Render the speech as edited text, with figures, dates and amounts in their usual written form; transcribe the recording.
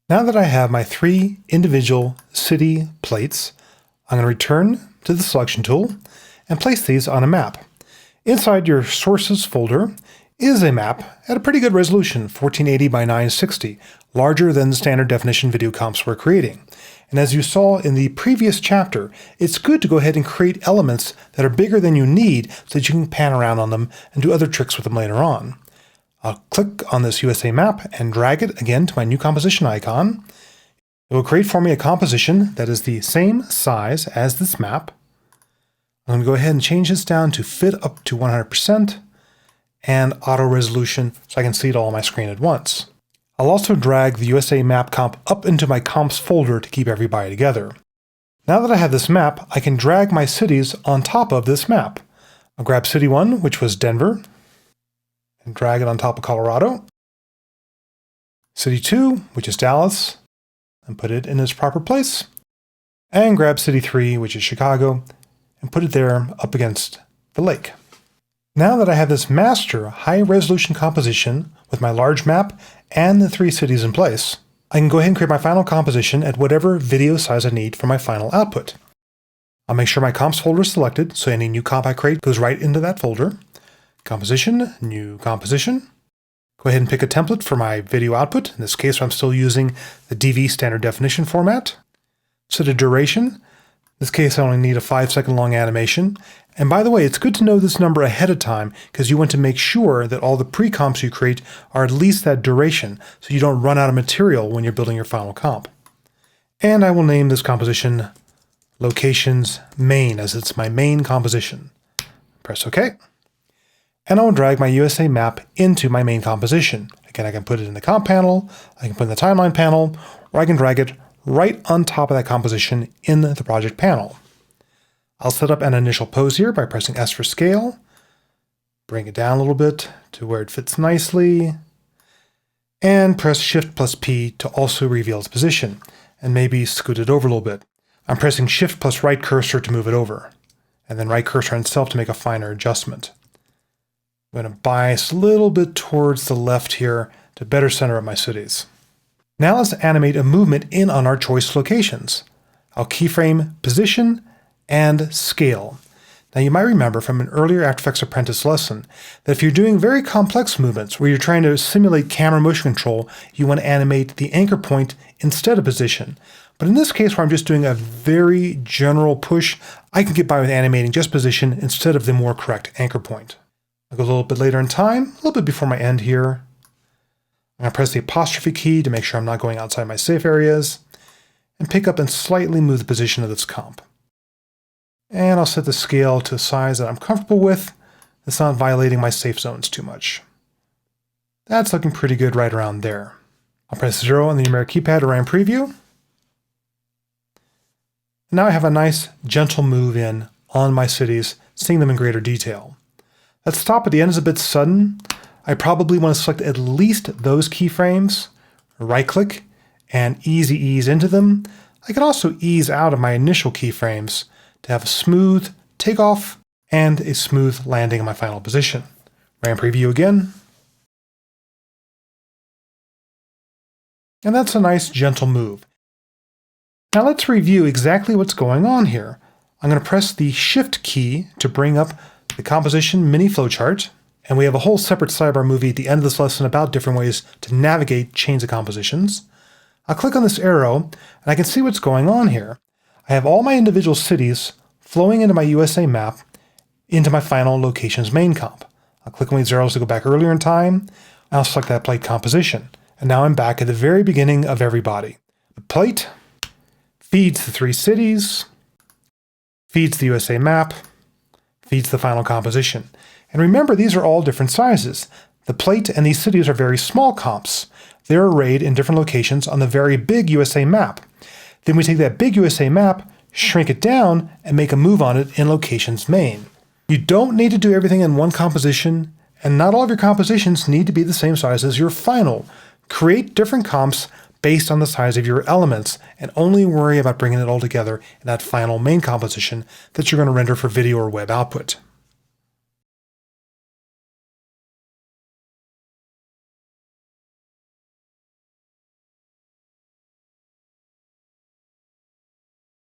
Now that I have my 3 individual city plates, I'm going to return to the selection tool and place these on a map. Inside your sources folder is a map at a pretty good resolution, 1480 by 960, larger than the standard definition video comps we're creating. And as you saw in the previous chapter, it's good to go ahead and create elements that are bigger than you need so that you can pan around on them and do other tricks with them later on. I'll click on this USA map and drag it again to my new composition icon. It will create for me a composition that is the same size as this map. I'm going to go ahead and change this down to fit up to 100% and auto resolution so I can see it all on my screen at once. I'll also drag the USA map comp up into my comps folder to keep everybody together. Now that I have this map, I can drag my cities on top of this map. I'll grab city 1, which was Denver, and drag it on top of Colorado. City 2, which is Dallas, and put it in its proper place. And grab city 3, which is Chicago, and put it there up against the lake. Now that I have this master high-resolution composition with my large map and the 3 cities in place, I can go ahead and create my final composition at whatever video size I need for my final output. I'll make sure my comps folder is selected, so any new comp I create goes right into that folder. Composition, new composition. Go ahead and pick a template for my video output. In this case, I'm still using the DV standard definition format. Set a duration. In this case, I only need a 5-second long animation. And by the way, it's good to know this number ahead of time because you want to make sure that all the pre-comps you create are at least that duration so you don't run out of material when you're building your final comp. And I will name this composition Locations Main, as it's my main composition. Press OK. And I'll drag my USA map into my main composition. Again, I can put it in the comp panel, I can put it in the timeline panel, or I can drag it right on top of that composition in the project panel. I'll set up an initial pose here by pressing S for scale, bring it down a little bit to where it fits nicely, and press Shift plus P to also reveal its position, and maybe scoot it over a little bit. I'm pressing Shift plus right cursor to move it over, and then right cursor on itself to make a finer adjustment. I'm going to bias a little bit towards the left here to better center up my cities. Now let's animate a movement in on our choice locations. I'll keyframe position and scale. Now you might remember from an earlier After Effects Apprentice lesson that if you're doing very complex movements where you're trying to simulate camera motion control, you want to animate the anchor point instead of position. But in this case where I'm just doing a very general push, I can get by with animating just position instead of the more correct anchor point. I'll go a little bit later in time, a little bit before my end here. I'm going to press the apostrophe key to make sure I'm not going outside my safe areas, and pick up and slightly move the position of this comp. And I'll set the scale to a size that I'm comfortable with. It's not violating my safe zones too much. That's looking pretty good right around there. I'll press 0 on the numeric keypad to run preview. Now I have a nice gentle move in on my cities, seeing them in greater detail. That stop at the end is a bit sudden. I probably want to select at least those keyframes, right-click, and ease into them. I can also ease out of my initial keyframes to have a smooth takeoff and a smooth landing in my final position. Ram preview again. And that's a nice gentle move. Now let's review exactly what's going on here. I'm going to press the Shift key to bring up the composition mini flowchart, and we have a whole separate sidebar movie at the end of this lesson about different ways to navigate chains of compositions. I'll click on this arrow, and I can see what's going on here. I have all my individual cities flowing into my USA map into my final locations main comp. I'll click on these arrows to go back earlier in time, and I'll select that plate composition. And now I'm back at the very beginning of everybody. The plate feeds the 3 cities, feeds the USA map, feeds the final composition. And remember, these are all different sizes. The plate and these cities are very small comps. They're arrayed in different locations on the very big USA map. Then we take that big USA map, shrink it down, and make a move on it in locations main. You don't need to do everything in one composition, and not all of your compositions need to be the same size as your final. Create different comps based on the size of your elements, and only worry about bringing it all together in that final main composition that you're going to render for video or web output.